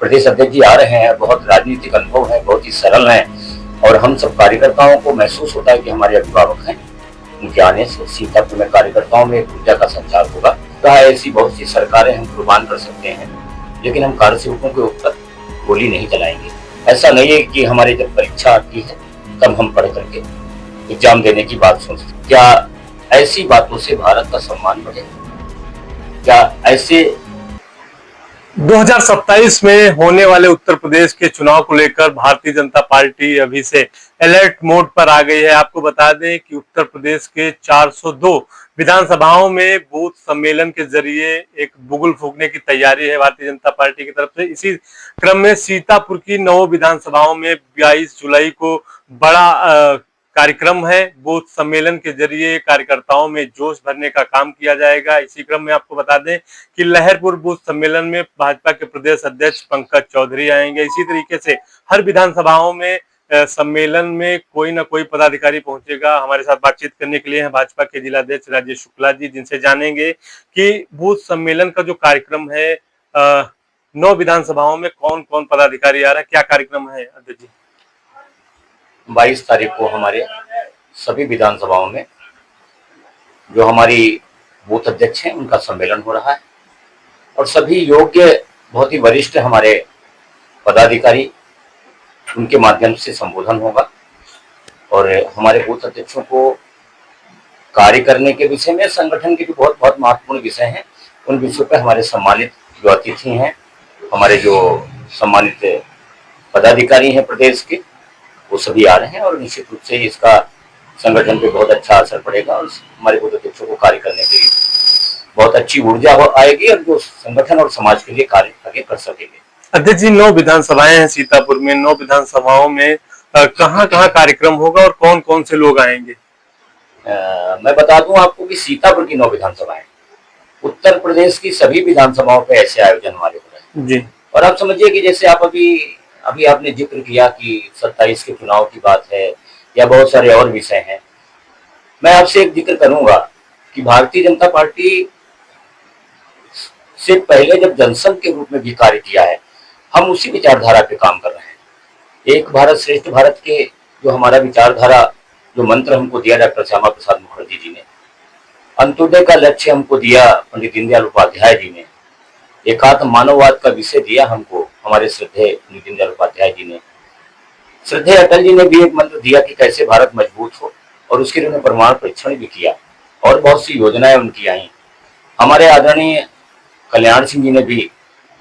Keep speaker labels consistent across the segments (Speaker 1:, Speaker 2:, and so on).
Speaker 1: प्रदेश अध्यक्ष जी आ रहे हैं, बहुत राजनीतिक अनुभव है, बहुत ही सरल हैं और हम सब कार्यकर्ताओं को महसूस होता है कि हमारे अभिभावक हैं। उनके आने से सीतापुर में कार्यकर्ताओं में एक ऊर्जा का संचार होगा। कहा ऐसी बहुत सी सरकारें हम कुर्बान कर सकते हैं, लेकिन हम कार्यसेवकों के ऊपर गोली नहीं चलाएंगे। ऐसा नहीं है कि हमारी जब परीक्षा आती है तब हम पढ़ करके एग्जाम देने की बात सोचते। क्या ऐसी बातों से भारत का सम्मान बढ़ेगा? क्या ऐसे
Speaker 2: 2027 में होने वाले उत्तर प्रदेश के चुनाव को लेकर भारतीय जनता पार्टी अभी से अलर्ट मोड पर आ गई है। आपको बता दें कि उत्तर प्रदेश के 402 विधानसभाओं में बूथ सम्मेलन के जरिए एक बुगुल फूंकने की तैयारी है भारतीय जनता पार्टी की तरफ से। इसी क्रम में सीतापुर की 9 विधानसभाओं में 22 जुलाई को बड़ा कार्यक्रम है। बूथ सम्मेलन के जरिए कार्यकर्ताओं में जोश भरने का काम किया जाएगा। इसी क्रम में आपको बता दें कि लहरपुर बूथ सम्मेलन में भाजपा के प्रदेश अध्यक्ष पंकज चौधरी आएंगे। इसी तरीके से हर विधानसभाओं में सम्मेलन में कोई ना कोई पदाधिकारी पहुंचेगा। हमारे साथ बातचीत करने के लिए हैं भाजपा के जिलाध्यक्ष राजेश शुक्ला जी, जिनसे जानेंगे कि बूथ सम्मेलन का जो कार्यक्रम है 9 विधानसभाओं में कौन कौन पदाधिकारी आ रहा है, क्या कार्यक्रम है अध्यक्ष जी?
Speaker 1: 22 तारीख को हमारे सभी विधानसभाओं में जो हमारी बूथ अध्यक्ष हैं उनका सम्मेलन हो रहा है और सभी योग्य बहुत ही वरिष्ठ हमारे पदाधिकारी उनके माध्यम से संबोधन होगा और हमारे बूथ अध्यक्षों को कार्य करने के विषय में, संगठन के भी बहुत बहुत महत्वपूर्ण विषय हैं। उन विषयों पर हमारे सम्मानित जो अतिथि हैं, हमारे जो सम्मानित पदाधिकारी हैं प्रदेश के, वो सभी आ रहे हैं और निश्चित रूप से इसका संगठन पे बहुत अच्छा असर पड़ेगा और हमारे बूथ अध्यक्षों को कार्य करने के लिए बहुत अच्छी ऊर्जा आएगी और जो संगठन और समाज के लिए कार्य आगे कर सकेंगे।
Speaker 2: अध्यक्ष जी, 9 विधानसभाएं हैं सीतापुर में। 9 विधानसभाओं में कहाँ कहाँ कार्यक्रम होगा और कौन कौन से लोग आएंगे?
Speaker 1: मैं बता दूं आपको कि सीतापुर की 9 विधानसभाएं, उत्तर प्रदेश की सभी विधानसभाओं पे ऐसे आयोजन हमारे हो रहे हैं
Speaker 2: जी।
Speaker 1: और आप समझिए कि जैसे आप अभी आपने जिक्र किया कि 27 के चुनाव की बात है या बहुत सारे और विषय हैं। मैं आपसे एक जिक्र करूंगा कि भारतीय जनता पार्टी से पहले जब जनसंघ के रूप में भी कार्य किया है, हम उसी विचारधारा पे काम कर रहे हैं। एक भारत श्रेष्ठ भारत के जो हमारा विचारधारा, जो मंत्र हमको दिया डॉक्टर श्यामा प्रसाद मुखर्जी जी ने, अंत्योदय का लक्ष्य हमको दिया पंडित दीनदयाल उपाध्याय जी ने, एकात्म मानववाद का विषय दिया हमको हमारे श्रद्धेय पंडित दीनदयाल उपाध्याय जी ने, श्रद्धेय अटल जी ने भी एक मंत्र दिया कि कैसे भारत मजबूत हो और उसके लिए उन्होंने प्रमाण परीक्षण भी किया और बहुत सी योजनाएं उनकी आई। हमारे आदरणीय कल्याण सिंह जी ने भी,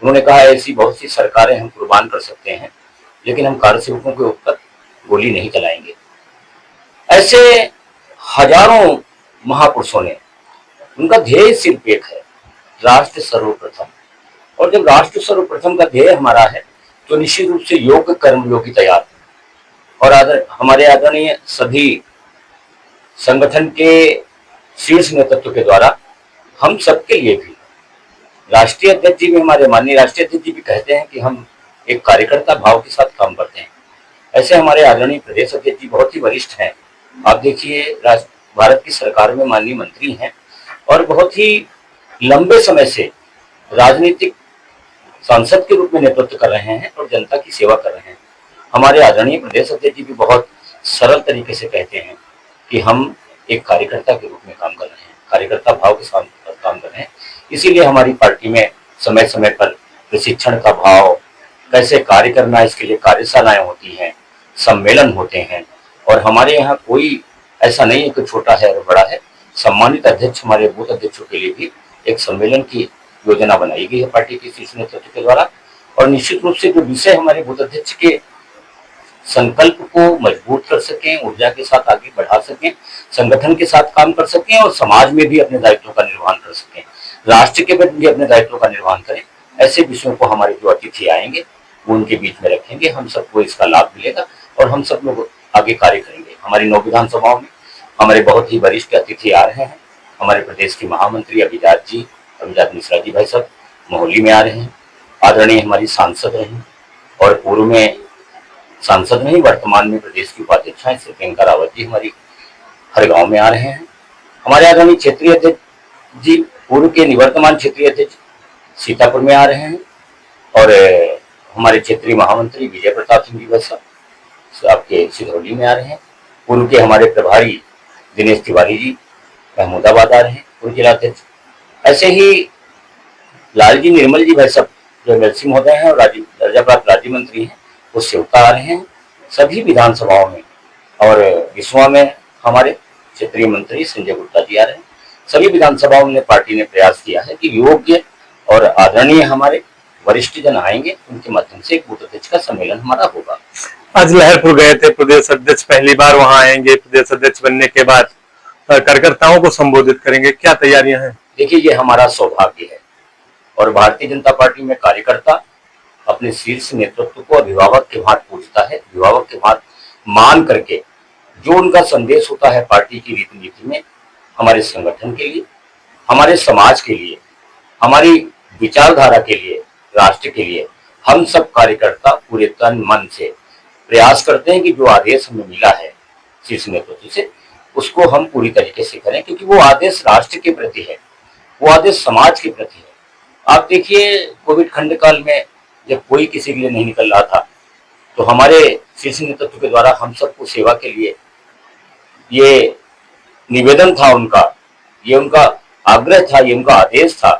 Speaker 1: उन्होंने कहा ऐसी बहुत सी सरकारें हम कुर्बान कर सकते हैं, लेकिन हम कार्यसेवकों के ऊपर गोली नहीं चलाएंगे। ऐसे हजारों महापुरुषों ने, उनका ध्येय सिर्फ एक है, राष्ट्र सर्वप्रथम। और जब राष्ट्र सर्वप्रथम का ध्येय हमारा है तो निश्चित रूप से योग कर्म योगी तैयार और हमारे आदरणीय सभी संगठन के शीर्ष नेतृत्व के द्वारा हम सबके लिए भी, राष्ट्रीय अध्यक्ष जी भी, हमारे माननीय राष्ट्रीय अध्यक्ष जी भी कहते हैं कि हम एक कार्यकर्ता भाव के साथ काम करते हैं। ऐसे हमारे आदरणीय प्रदेश अध्यक्ष जी बहुत ही वरिष्ठ हैं। आप देखिए, भारत की सरकार में माननीय मंत्री हैं और बहुत ही लंबे समय से राजनीतिक सांसद के रूप में नेतृत्व कर रहे हैं और जनता की सेवा कर रहे हैं। हमारे आदरणीय प्रदेश अध्यक्ष जी भी बहुत सरल तरीके से कहते हैं कि हम एक कार्यकर्ता के रूप में काम कर रहे हैं, कार्यकर्ता भाव के साथ काम कर रहे हैं। इसीलिए हमारी पार्टी में समय समय पर प्रशिक्षण का भाव, कैसे कार्य करना, इसके लिए कार्यशालाएं होती हैं, सम्मेलन होते हैं और हमारे यहाँ कोई ऐसा नहीं है कि छोटा है और बड़ा है। सम्मानित अध्यक्ष, हमारे बूथ अध्यक्षों के लिए भी एक सम्मेलन की योजना बनाई गई है पार्टी के शीर्ष नेतृत्व के द्वारा और निश्चित रूप से जो विषय हमारे बूथ अध्यक्ष के संकल्प को मजबूत कर सकें, ऊर्जा के साथ आगे बढ़ा सकें, संगठन के साथ काम कर सकें और समाज में भी अपने दायित्वों का निर्वहन कर सकें, राष्ट्र के प्रति भी अपने दायित्वों का निर्वहन करें, ऐसे विषयों को हमारे जो अतिथि आएंगे वो उनके बीच में रखेंगे। हम सबको इसका लाभ मिलेगा और हम सब लोग आगे कार्य करेंगे। हमारी 9 विधानसभाओं में हमारे बहुत ही वरिष्ठ अतिथि आ रहे हैं। हमारे प्रदेश के महामंत्री अभिजात मिश्रा जी भाई साहब मोहाली में आ रहे हैं। आदरणीय हमारी सांसद रही और पूर्व में सांसद नहीं, वर्तमान में प्रदेश की उपाध्यक्ष हैं श्री प्रियंका रावत जी हमारी हर गांव में आ रहे हैं। हमारे आदरणीय क्षेत्रीय अध्यक्ष जी, पूर्व के निवर्तमान क्षेत्रीय अध्यक्ष सीतापुर में आ रहे हैं और हमारे क्षेत्रीय महामंत्री विजय प्रताप सिंह जी वैसा आपके सिधौली में आ रहे हैं। पूर्व के हमारे प्रभारी दिनेश तिवारी जी महमूदाबाद आ रहे हैं, पूर्व जिलाध्यक्ष। ऐसे ही लालजी निर्मल जी भाई साहब जो एमएलसी महोदय हैं और दर्जा प्राप्त राज्य मंत्री हैं, वो सेवका आ रहे हैं सभी विधानसभाओं में। और विश्वा में हमारे क्षेत्रीय मंत्री संजय गुप्ता जी आ रहे हैं। सभी विधानसभाओं में पार्टी ने प्रयास किया है कि योग्य और आदरणीय हमारे वरिष्ठ जन आएंगे, उनके माध्यम से एक बूथ अध्यक्ष का सम्मेलन हमारा होगा।
Speaker 2: आज लहरपुर गए थे प्रदेश अध्यक्ष, पहली बार वहां आएंगे। प्रदेश अध्यक्ष बनने के बाद कार्यकर्ताओं को संबोधित करेंगे, क्या तैयारियां हैं?
Speaker 1: देखिए, ये हमारा सौभाग्य है और भारतीय जनता पार्टी में कार्यकर्ता अपने शीर्ष नेतृत्व को अभिभावक के भांति पूजता है, अभिभावक के भांति मान करके जो उनका संदेश होता है पार्टी की रीति नीति में, हमारे संगठन के लिए, हमारे समाज के लिए, हमारी विचारधारा के लिए, राष्ट्र के लिए, हम सब कार्यकर्ता पूरे तन मन से प्रयास करते हैं कि जो आदेश हमें मिला है शीर्ष नेतृत्व से, उसको हम पूरी तरीके से करें, क्योंकि वो आदेश राष्ट्र के प्रति है, वो आदेश समाज के प्रति है। आप देखिए, कोविड खंड काल में जब कोई किसी के लिए नहीं निकल रहा था, तो हमारे शीर्ष नेतृत्व के द्वारा हम सबको सेवा के लिए ये निवेदन था उनका, ये उनका आग्रह था, ये उनका आदेश था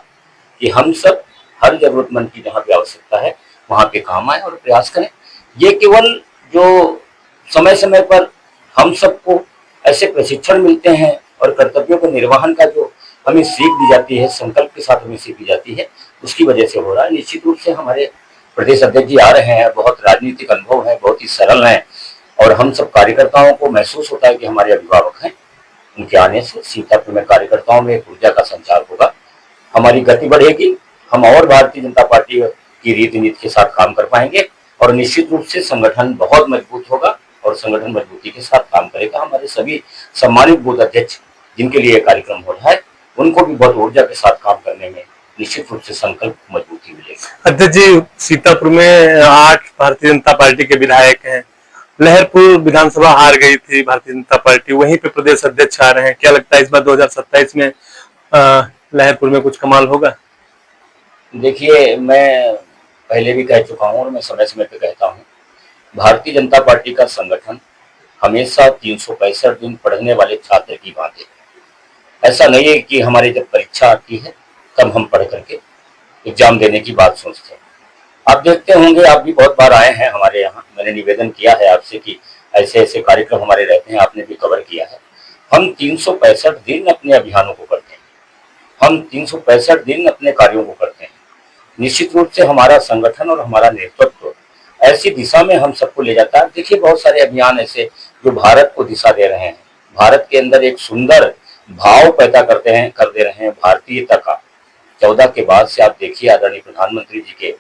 Speaker 1: कि हम सब हर जरूरतमंद की जहाँ पे आवश्यकता है वहां पे काम आए और प्रयास करें। ये केवल जो समय समय पर हम सबको ऐसे प्रशिक्षण मिलते हैं और कर्तव्यों के निर्वहन का जो हमें सीख दी जाती है, संकल्प के साथ हमें सीख दी जाती है, उसकी वजह से हो रहा है। निश्चित रूप से हमारे प्रदेश अध्यक्ष जी आ रहे हैं, बहुत राजनीतिक अनुभव है, बहुत ही सरल हैं, और हम सब कार्यकर्ताओं को महसूस होता है कि हमारे अभिभावक हैं। उनके आने से सीतापुर में कार्यकर्ताओं में एक ऊर्जा का संचार होगा, हमारी गति बढ़ेगी, हम और भारतीय जनता पार्टी की रीति नीति के साथ काम कर पाएंगे और निश्चित रूप से संगठन बहुत मजबूत होगा और संगठन मजबूती के साथ काम करेगा। हमारे सभी सम्मानित बूथ अध्यक्ष जिनके लिए कार्यक्रम हो रहा है, उनको भी बहुत ऊर्जा के साथ काम करने में निश्चित रूप से संकल्प मजबूती मिलेगी।
Speaker 2: अध्यक्ष जी, सीतापुर में 8 भारतीय जनता पार्टी के विधायक हैं। लहरपुर विधानसभा हार गई थी भारतीय जनता पार्टी, वहीं पे प्रदेश अध्यक्ष आ रहे हैं। क्या लगता है इस बार 2027 में लहरपुर में कुछ कमाल होगा?
Speaker 1: देखिए, मैं पहले भी कह चुका हूं और मैं समय समय पे कहता हूं, भारतीय जनता पार्टी का संगठन हमेशा 365 दिन पढ़ने वाले छात्र की बात है। ऐसा नहीं है कि हमारे जब परीक्षा आती है तब हम पढ़ करके एग्जाम देने की बात सोचते हैं। आप देखते होंगे, आप भी बहुत बार आए हैं हमारे यहाँ, मैंने निवेदन किया है आपसे कि ऐसे ऐसे कार्यक्रम हमारे रहते हैं, आपने भी कवर किया है। हम 365 दिन अपने अभियानों को करते हैं, हम 365 दिन अपने कार्यों को करते हैं। निश्चित रूप से हमारा संगठन और हमारा नेतृत्व ऐसी दिशा में हम सबको ले जाता है। देखिए, बहुत सारे अभियान ऐसे जो भारत को दिशा दे रहे हैं, भारत के अंदर एक सुंदर भाव पैदा कर दे रहे हैं भारतीयता का। 14 के बाद से आप देखिए, आदरणीय प्रधानमंत्री जी के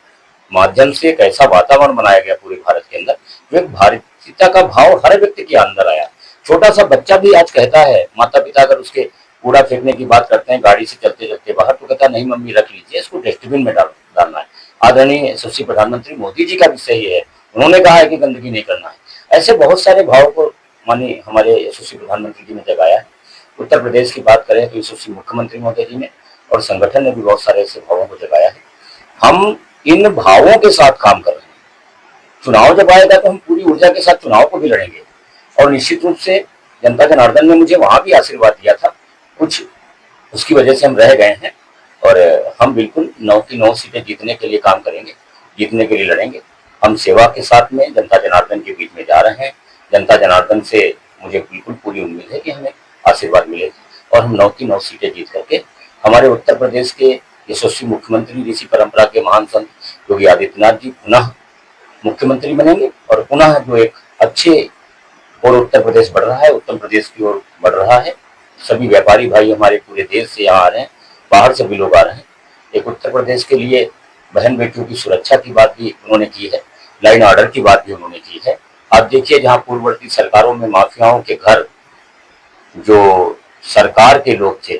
Speaker 1: माध्यम से एक ऐसा वातावरण बनाया गया पूरे भारत के अंदर, जो एक भारतीयता का भाव हर व्यक्ति के अंदर आया। छोटा सा बच्चा भी आज कहता है, माता पिता अगर उसके कूड़ा फेंकने की बात करते हैं गाड़ी से चलते चलते बाहर, तो कहता नहीं मम्मी रख लीजिए, इसको डस्टबिन में डालना है। आदरणीय यशस्वी प्रधानमंत्री मोदी जी का भी सही है, उन्होंने कहा है कि गंदगी नहीं करना है। ऐसे बहुत सारे भाव को मानी हमारे यशस्वी प्रधानमंत्री जी ने जगाया है। उत्तर प्रदेश की बात करें तो यशस्वी मुख्यमंत्री महोदय जी ने और संगठन ने भी बहुत सारे ऐसे भावों को जगाया है। हम इन भावों के साथ काम कर रहे हैं। चुनाव जब आएगा तो हम पूरी ऊर्जा के साथ चुनाव को भी लड़ेंगे और निश्चित रूप से जनता जनार्दन ने मुझे वहां भी आशीर्वाद दिया था, कुछ उसकी वजह से हम रह गए हैं और हम बिल्कुल 9 की 9 सीटें जीतने के लिए काम करेंगे, जीतने के लिए लड़ेंगे। हम सेवा के साथ में जनता जनार्दन के बीच में जा रहे हैं। जनता जनार्दन से मुझे बिल्कुल पूरी उम्मीद है कि हमें आशीर्वाद मिलेगा और हम 9 की 9 सीटें जीत करके हमारे उत्तर प्रदेश के यशस्वी मुख्यमंत्री ऋषि परंपरा के महान संत योगी आदित्यनाथ जी पुनः मुख्यमंत्री बनेंगे और पुनः जो एक अच्छे और उत्तर प्रदेश बढ़ रहा है, उत्तर प्रदेश की ओर बढ़ रहा है। सभी व्यापारी भाई हमारे पूरे देश से यहाँ आ रहे हैं, बाहर से भी लोग आ रहे हैं। एक उत्तर प्रदेश के लिए बहन बेटियों की सुरक्षा की बात भी उन्होंने की है, लाइन ऑर्डर की बात भी उन्होंने की है। आप देखिए, जहाँ पूर्ववर्ती सरकारों में माफियाओं के घर, जो सरकार के लोग थे,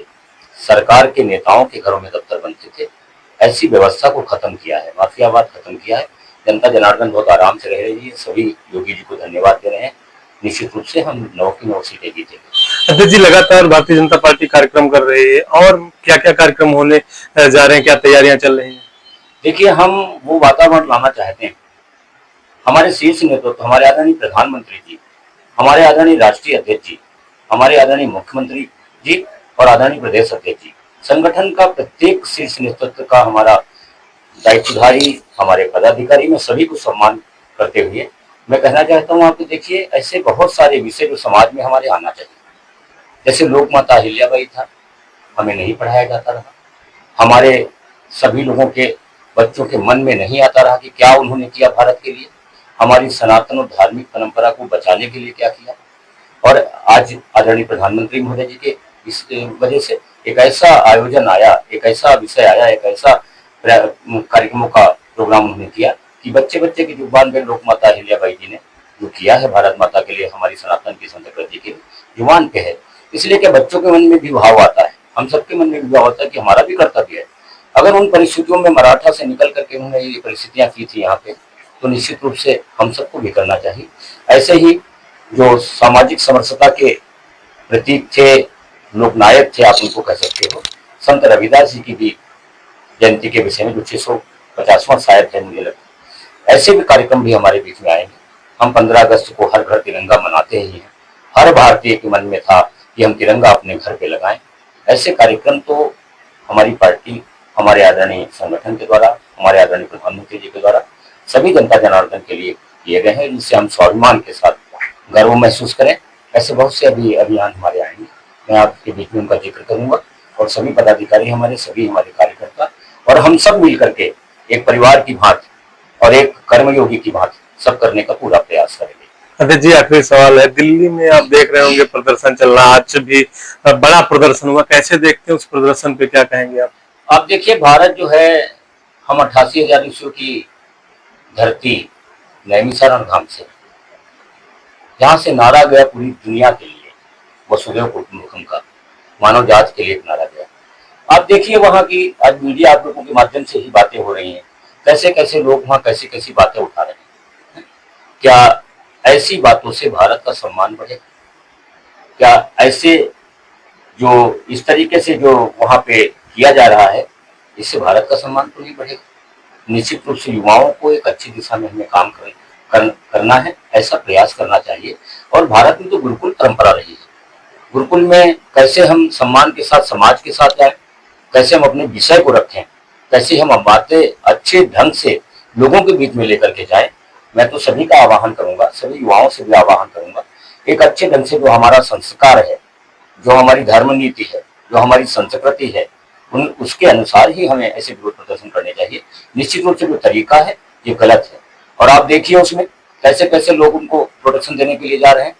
Speaker 1: सरकार के नेताओं के घरों में दफ्तर बनते थे, ऐसी व्यवस्था को खत्म किया है, माफियावाद खत्म किया है। जनता जनार्दन बहुत आराम से रह रही है। सभी योगी जी को धन्यवाद दे रहे हैं। निश्चित रूप से हम 9 की 9 सीटें जीतेंगे।
Speaker 2: अध्यक्ष जी, लगातार भारतीय जनता पार्टी कार्यक्रम कर रही है, और क्या क्या कार्यक्रम होने जा रहे हैं, क्या तैयारियां चल रही हैं?
Speaker 1: देखिए, हम वो वातावरण लाना चाहते हैं हमारे शीर्ष नेतृत्व, हमारे आदरणीय प्रधानमंत्री जी, हमारे आदरणीय राष्ट्रीय अध्यक्ष जी, हमारे आदरणीय मुख्यमंत्री जी और आदरणीय प्रदेश अध्यक्ष जी, संगठन का प्रत्येक शीर्ष नेतृत्व का हमारा दायित्वधारी, हमारे पदाधिकारी, मैं सभी को सम्मान करते हुए मैं कहना चाहता हूँ आपको, देखिए ऐसे बहुत सारे विषय जो समाज में हमारे आना चाहिए। जैसे लोक माता अहिल्याबाई था, हमें नहीं पढ़ाया जाता रहा, हमारे सभी लोगों के बच्चों के मन में नहीं आता रहा कि क्या उन्होंने किया भारत के लिए, हमारी सनातन और धार्मिक परंपरा को बचाने के लिए क्या किया। और आज आदरणीय प्रधानमंत्री महोदय जी के इस वजह से एक ऐसा आयोजन आया, एक ऐसा विषय आया, एक ऐसा कार्यक्रमों का प्रोग्राम उन्होंने किया कि बच्चे बच्चे की जुबान में लोक माता अहिल्याबाई जी ने जो किया है भारत माता के लिए, हमारी सनातन की संस्कृति के जुबान पे है, इसलिए क्या बच्चों के मन में भी भाव आता है, हम सबके मन में भी भाव आता है कि हमारा भी कर्तव्य है। अगर उन परिस्थितियों में मराठा से निकल करके उन्होंने ये परिस्थितियां की थी यहाँ पे, तो निश्चित रूप से हम सबको भी करना चाहिए। ऐसे ही जो सामाजिक समरसता के प्रतीक थे, लोकनायक थे, आप उनको कह सकते हो, संत रविदास जी की भी जयंती के विषय में जो 650वां शायद है मुझे लगता है, ऐसे भी कार्यक्रम भी हमारे बीच में आएंगे। हम 15 अगस्त को हर घर तिरंगा मनाते ही हैं, हर भारतीय के मन में था कि हम तिरंगा अपने घर पे लगाएं। ऐसे कार्यक्रम तो हमारी पार्टी, हमारे आदरणीय संगठन के द्वारा, हमारे आदरणीय प्रधानमंत्री जी के द्वारा सभी जनता जनार्दन के लिए किए गए हैं, जिससे हम स्वाभिमान के साथ गर्व महसूस करें। ऐसे बहुत से अभी अभियान हमारे आएंगे, मैं आपके बीच में उनका जिक्र करूंगा, और सभी पदाधिकारी हमारे, सभी हमारे कार्यकर्ता और हम सब मिलकर के एक परिवार की भांति और एक कर्मयोगी की भांति सब करने का पूरा प्रयास करेंगे।
Speaker 2: अध्यक्ष जी, आखिरी सवाल है, दिल्ली में आप देख रहे होंगे प्रदर्शन चल रहा, आज भी बड़ा प्रदर्शन हुआ, कैसे देखते हैं उस प्रदर्शन पे, क्या कहेंगे आप?
Speaker 1: आप देखिए, भारत जो है, हम 88,000 ईस्वी की धरती नैमिषारण्य धाम से, जहाँ से नारा गया पूरी दुनिया के लिए, वसुधैव कुटुंबकम का, मानव जाति के लिए एक नारा गया। आप देखिए वहाँ की आज मीडिया आप लोगों के माध्यम से ही बातें हो रही हैं, कैसे कैसे लोग वहाँ कैसी कैसी बातें उठा रहे हैं। क्या ऐसी बातों से भारत का सम्मान बढ़ेगा? क्या ऐसे जो इस तरीके से जो वहाँ पे किया जा रहा है, इससे भारत का सम्मान तो नहीं बढ़ेगा? निश्चित रूप से युवाओं को एक अच्छी दिशा में हमें काम करना है, ऐसा प्रयास करना चाहिए। और भारत में तो गुरुकुल परंपरा रही है, गुरुकुल में कैसे हम सम्मान के साथ समाज के साथ जाए, कैसे हम अपने विषय को रखें, कैसे हम बातें अच्छे ढंग से लोगों के बीच में लेकर के जाए। मैं तो सभी का आह्वान करूंगा, सभी युवाओं से भी आह्वान करूंगा, एक अच्छे ढंग से जो हमारा संस्कार है, जो हमारी धर्म नीति है, जो हमारी संस्कृति है, उसके अनुसार ही हमें ऐसे विरोध प्रदर्शन करने चाहिए। निश्चित रूप से जो तरीका है ये गलत है, और आप देखिए उसमें कैसे कैसे लोग उनको प्रोटेक्शन देने के लिए जा रहे हैं,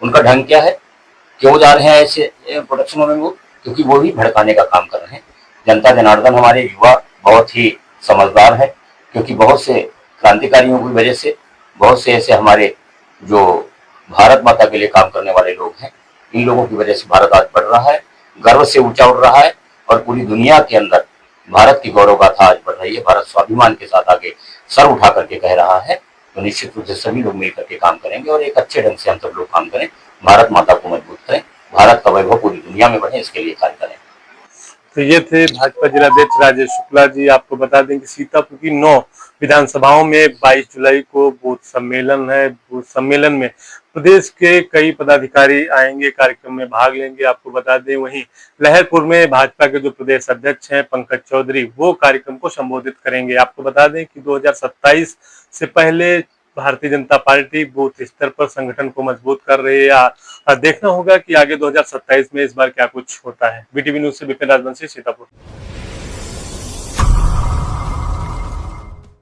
Speaker 1: उनका ढंग क्या है, क्यों जा रहे हैं ऐसे प्रोटेक्शनों में वो, क्योंकि वो भी भड़काने का काम कर रहे हैं। जनता जनार्दन, हमारे युवा बहुत ही समझदार है, क्योंकि बहुत से क्रांतिकारियों की वजह से, बहुत से ऐसे हमारे जो भारत माता के लिए काम करने वाले लोग हैं, इन लोगों की वजह से भारत आज बढ़ रहा है, गर्व से ऊंचा उठ रहा है, और पूरी दुनिया के अंदर भारत की गौरव गाथा आज बढ़ रही है। भारत स्वाभिमान के साथ आगे सर उठा करके कह रहा है। तो निश्चित रूप से सभी लोग मिलकर के काम करेंगे, और एक अच्छे ढंग से हम सब लोग काम करें, भारत माता को मजबूत करें, भारत का वैभव पूरी दुनिया में बढ़े, इसके लिए कार्य करें।
Speaker 2: तो ये थे भाजपा जिलाध्यक्ष राजेश शुक्ला जी। आपको बता दें कि सीतापुर की 9 विधानसभाओं में 22 जुलाई को बूथ सम्मेलन है। बूथ सम्मेलन में प्रदेश के कई पदाधिकारी आएंगे, कार्यक्रम में भाग लेंगे। आपको बता दें, वहीं लहरपुर में भाजपा के जो प्रदेश अध्यक्ष हैं पंकज चौधरी, वो कार्यक्रम को संबोधित करेंगे। आपको बता दें कि 2027 से पहले भारतीय जनता पार्टी बूथ स्तर पर संगठन को मजबूत कर रही है। देखना होगा कि आगे 2027 में इस बार क्या कुछ होता है। बीटीवी न्यूज से विपिन राजवंशी, सीतापुर।